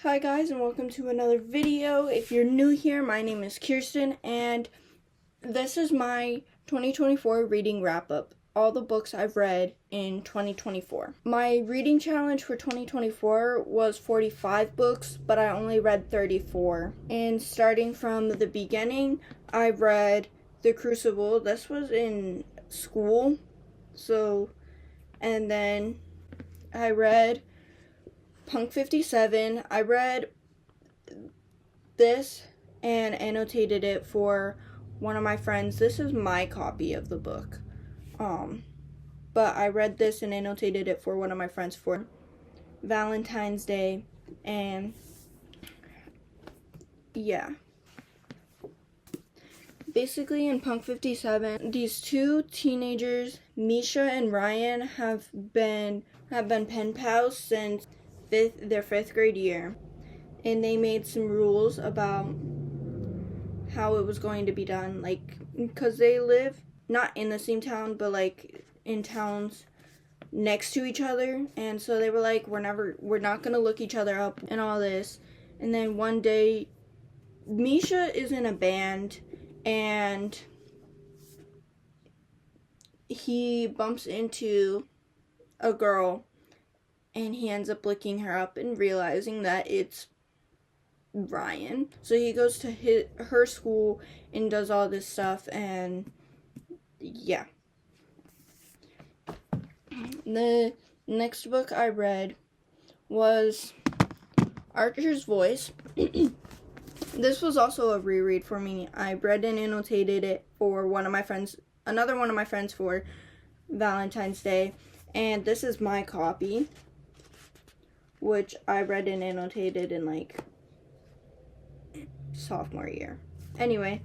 Hi guys, and welcome to another video. If you're new here, my name is Kiersten and this is my 2024 reading wrap-up. All the books I've read in 2024. My reading challenge for 2024 was 45 books, but I only read 34. And starting from the beginning, I read The Crucible. This was in school. And then I read Punk 57. I read this and annotated it for one of my friends. This is my copy of the book. But I read this and annotated it for one of my friends for Valentine's Day. And yeah. Basically in Punk 57, these two teenagers, Misha and Ryan, have been pen pals since their fifth grade year, and they made some rules about how it was going to be done, like, because they live not in the same town, but like in towns next to each other, and so they were like, we're not gonna look each other up and all this. And then one day Misha is in a band and he bumps into a girl and he ends up looking her up and realizing that it's Ryan. So he goes to her school and does all this stuff, and yeah. The next book I read was Archer's Voice. This was also a reread for me. I read and annotated it for another one of my friends for Valentine's Day, and this is my copy, which I read and annotated in like sophomore year. Anyway,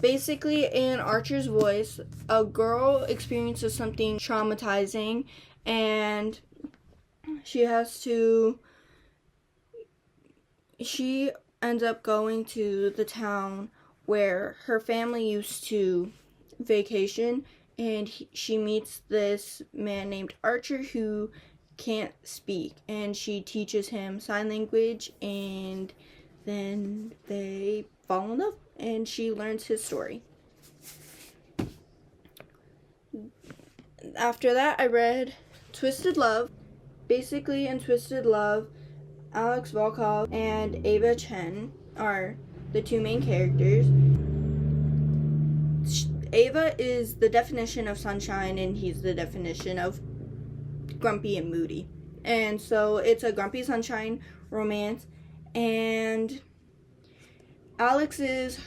basically in Archer's Voice, a girl experiences something traumatizing and she ends up going to the town where her family used to vacation, and she meets this man named Archer who can't speak, and she teaches him sign language, and then they fall in love and she learns his story. After that, I read Twisted Love. Basically in Twisted Love, Alex Volkov and Ava Chen are the two main characters. Ava is the definition of sunshine and he's the definition of grumpy and moody. And so it's a grumpy sunshine romance, and Alex is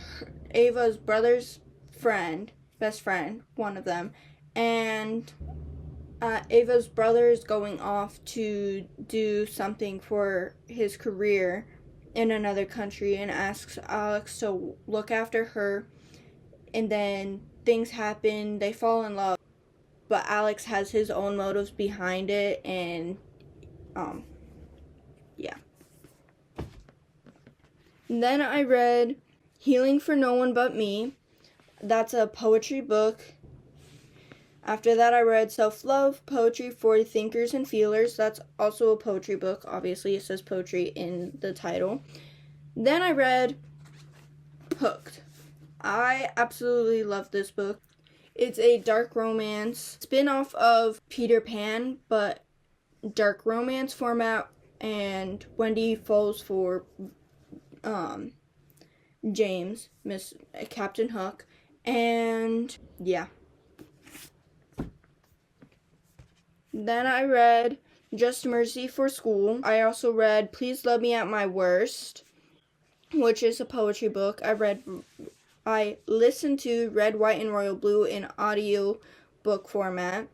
Ava's brother's best friend, one of them, and Ava's brother is going off to do something for his career in another country and asks Alex to look after her, and then things happen, they fall in love, but Alex has his own motives behind it, and yeah. And then I read Healing for No One But Me. That's a poetry book. After that, I read Self-Love, Poetry for Thinkers and Feelers. That's also a poetry book. Obviously, it says poetry in the title. Then I read Hooked. I absolutely love this book. It's a dark romance spin-off of Peter Pan, but dark romance format, and Wendy falls for James, Captain Hook, and yeah. Then I read Just Mercy for School. I also read Please Love Me at My Worst, which is a poetry book. I listened to Red, White, and Royal Blue in audio book format.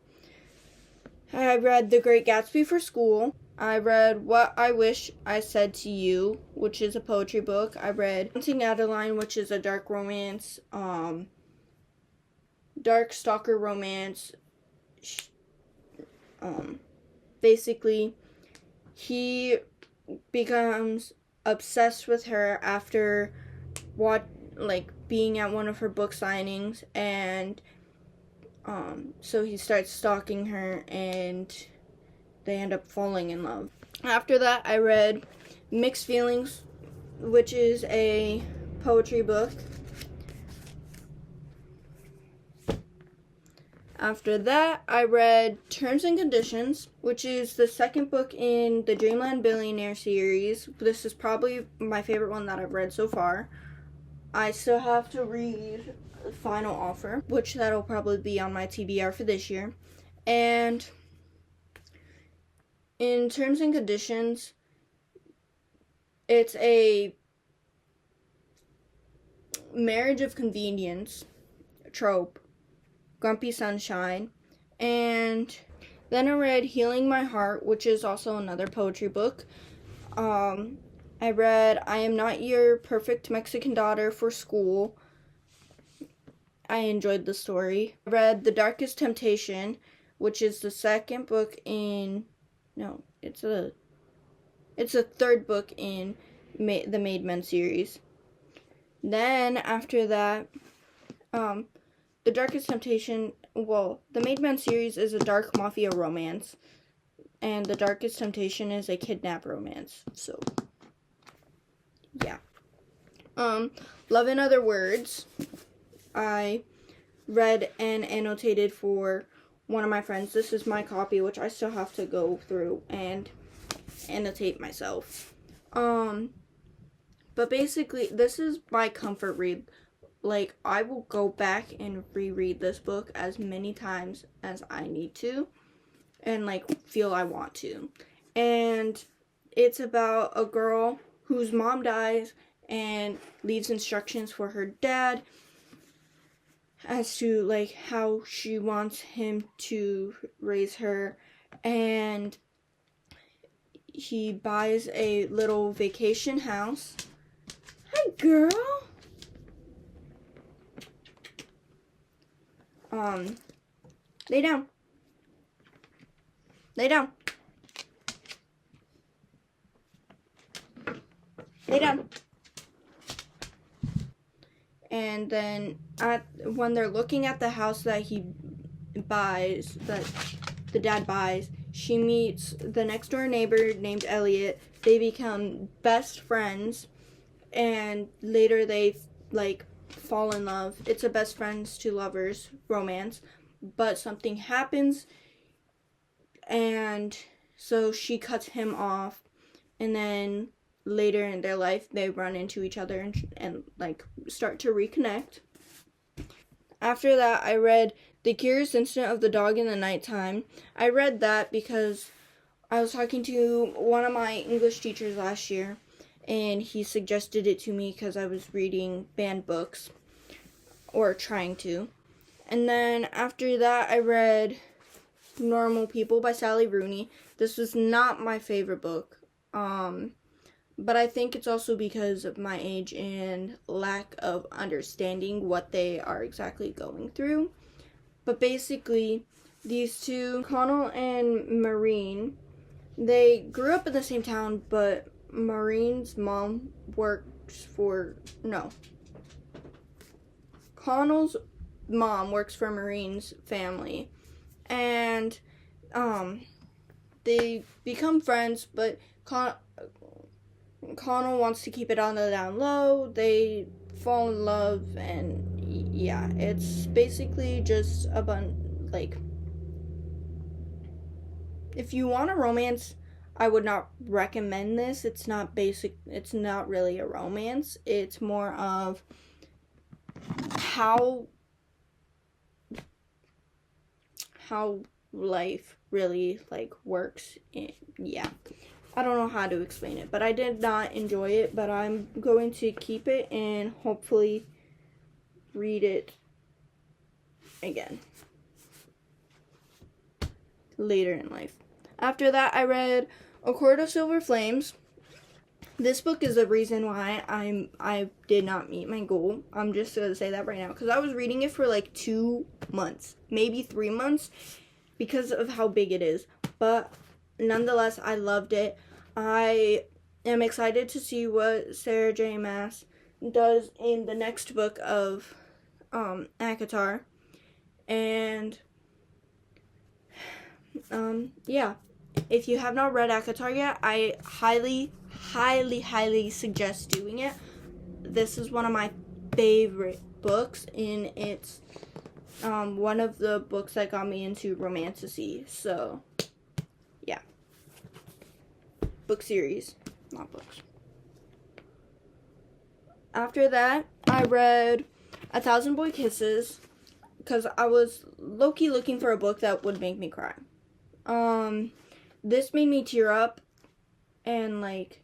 I read The Great Gatsby for school. I read What I Wish I Said to You, which is a poetry book. I read Hunting Adeline, which is a dark romance, dark stalker romance. Basically, he becomes obsessed with her after being at one of her book signings, and so he starts stalking her and they end up falling in love. After that, I read Mixed Feelings, which is a poetry book. After that, I read Terms and Conditions, which is the second book in the Dreamland Billionaire series. This is probably my favorite one that I've read so far. I still have to read Final Offer, which that'll probably be on my TBR for this year. And in Terms and Conditions, it's a marriage of convenience trope, Grumpy Sunshine. And then I read Healing My Heart, which is also another poetry book. I read I Am Not Your Perfect Mexican Daughter for School. I enjoyed the story. I read The Darkest Temptation, which is the second book in... No, it's a third book in the Made Men series. Then, after that, The Darkest Temptation... Well, the Made Men series is a dark mafia romance. And The Darkest Temptation is a kidnap romance. So, yeah. Love in Other Words. I read and annotated for one of my friends. This is my copy, which I still have to go through and annotate myself. But basically, this is my comfort read. Like, I will go back and reread this book as many times as I need to and, like, feel I want to. And it's about a girl whose mom dies and leaves instructions for her dad as to, like, how she wants him to raise her. And he buys a little vacation house. Hi, girl. Lay down. Lay down. Lay down. And then when they're looking at the house that he buys, that the dad buys, she meets the next door neighbor named Elliot. They become best friends, and later they, like, fall in love. It's a best friends to lovers romance, but something happens, and so she cuts him off, and then later in their life they run into each other and like start to reconnect. After that, I read The Curious Incident of the Dog in the Nighttime. I read that because I was talking to one of my English teachers last year, and he suggested it to me because I was reading banned books, or trying to. And then after that, I read Normal People by Sally Rooney. This was not my favorite book, but I think it's also because of my age and lack of understanding what they are exactly going through. But basically, these two, Connell and Maureen, they grew up in the same town, but Maureen's mom Connell's mom works for Maureen's family, and they become friends, but Connell wants to keep it on the down low. They fall in love, and yeah, it's basically just a like, if you want a romance, I would not recommend this. It's not really a romance. It's more of how life really, like, works. Yeah. I don't know how to explain it, but I did not enjoy it, but I'm going to keep it and hopefully read it again later in life. After that, I read A Court of Silver Flames. This book is the reason why I did not meet my goal. I'm just going to say that right now, because I was reading it for like 2 months, maybe 3 months, because of how big it is. But nonetheless, I loved it. I am excited to see what Sarah J. Maas does in the next book of ACOTAR. And yeah, if you have not read ACOTAR yet, I highly, highly suggest doing it. This is one of my favorite books, and it's one of the books that got me into romantasy. So, yeah. Book series, not books. After that, I read 1,000 Boy Kisses because I was low-key looking for a book that would make me cry. This made me tear up, and, like,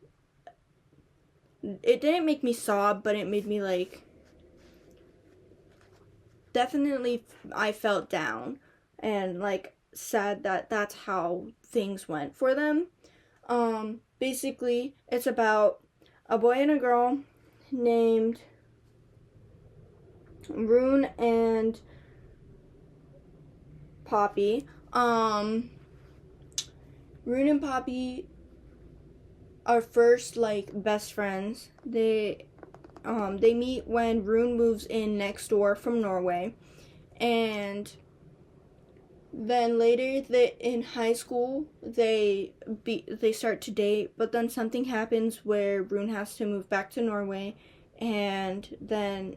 it didn't make me sob, but it made me, like, definitely I felt down and, like, sad that that's how things went for them. Basically, it's about a boy and a girl named Rune and Poppy. Rune and Poppy are first, like, best friends. They meet when Rune moves in next door from Norway, and then later in high school they start to date, but then something happens where Rune has to move back to Norway, and then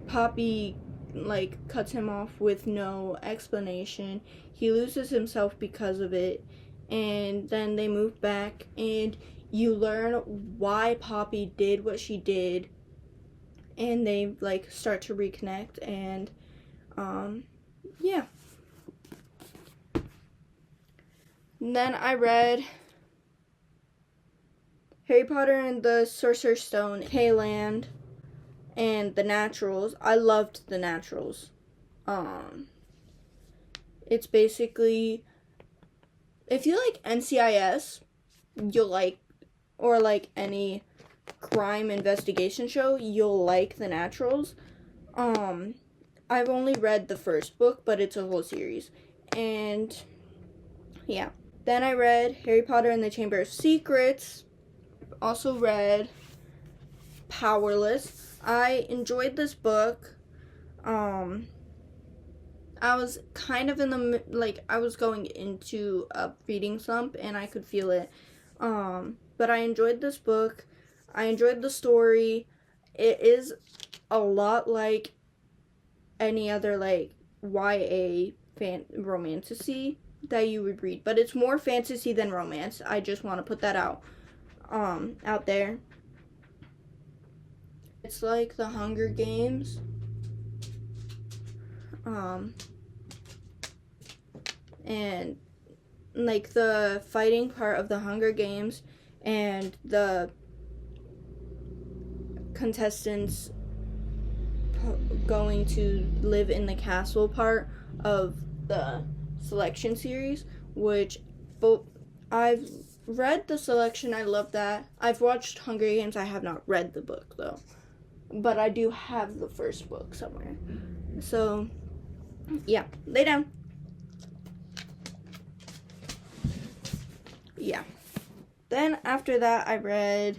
Poppy, like, cuts him off with no explanation. He loses himself because of it, and then they move back, and you learn why Poppy did what she did, and they, like, start to reconnect, and yeah. And then I read Harry Potter and the Sorcerer's Stone, Kayland, and The Naturals. I loved The Naturals. It's basically, if you like NCIS, you'll like, or like any crime investigation show, you'll like The Naturals. I've only read the first book, but it's a whole series. And yeah. Then I read Harry Potter and the Chamber of Secrets. Also read Powerless. I enjoyed this book. I was kind of in the, like, I was going into a reading slump, and I could feel it. But I enjoyed this book. I enjoyed the story. It is a lot like any other, like, YA romantasy that you would read, but it's more fantasy than romance. I just want to put that out there. It's like the Hunger Games, and like the fighting part of the Hunger Games, and the contestants going to live in the castle part of the selection series, which I've read the selection. I love that. I've watched Hunger Games. I have not read the book though, but I do have the first book somewhere. So yeah, lay down. Yeah. Then after that I read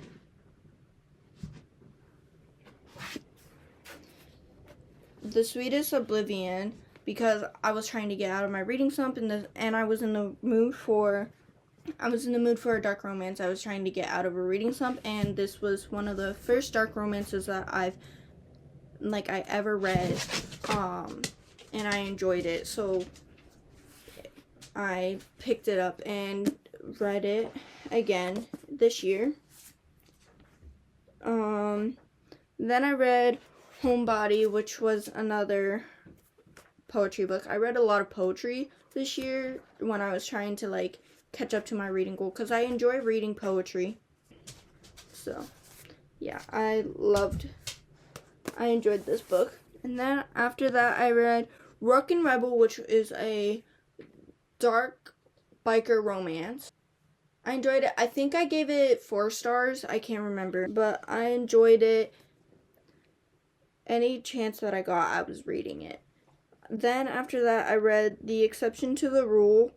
The Sweetest Oblivion, because I was trying to get out of my reading slump, and I was in the mood for a dark romance. I was trying to get out of a reading slump, and this was one of the first dark romances that I ever read, and I enjoyed it. So I picked it up and read it again this year. Then I read Homebody, which was another poetry book. I read a lot of poetry this year when I was trying to, like, catch up to my reading goal, because I enjoy reading poetry. So yeah, I enjoyed this book. And then after that I read Rock and Rebel, which is a dark biker romance. I enjoyed it. I think I gave it 4 stars. I can't remember, but I enjoyed it. Any chance that I got, I was reading it. Then after that, I read The Exception to the Rule,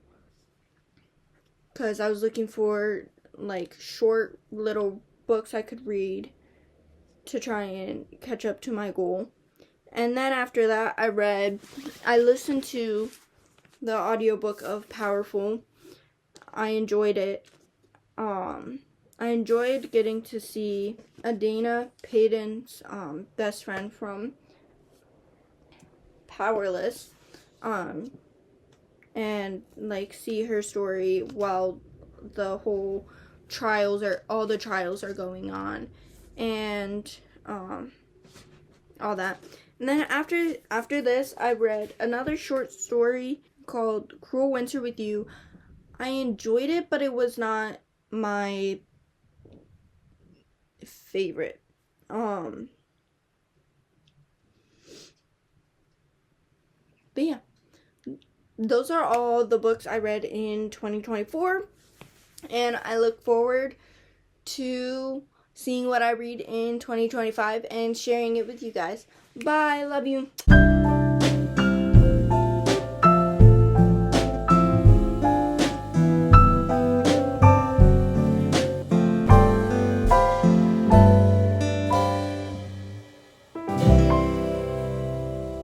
because I was looking for, like, short little books I could read to try and catch up to my goal. And then after that, I listened to the audiobook of Powerful. I enjoyed it. I enjoyed getting to see Adana, Peyton's best friend from Powerless, and like see her story while the whole all the trials are going on, and all that. And then after this, I read another short story called Cruel Winter with You. I enjoyed it, but it was not my favorite. But yeah, those are all the books I read in 2024, and I look forward to seeing what I read in 2025 and sharing it with you guys. Bye, love you.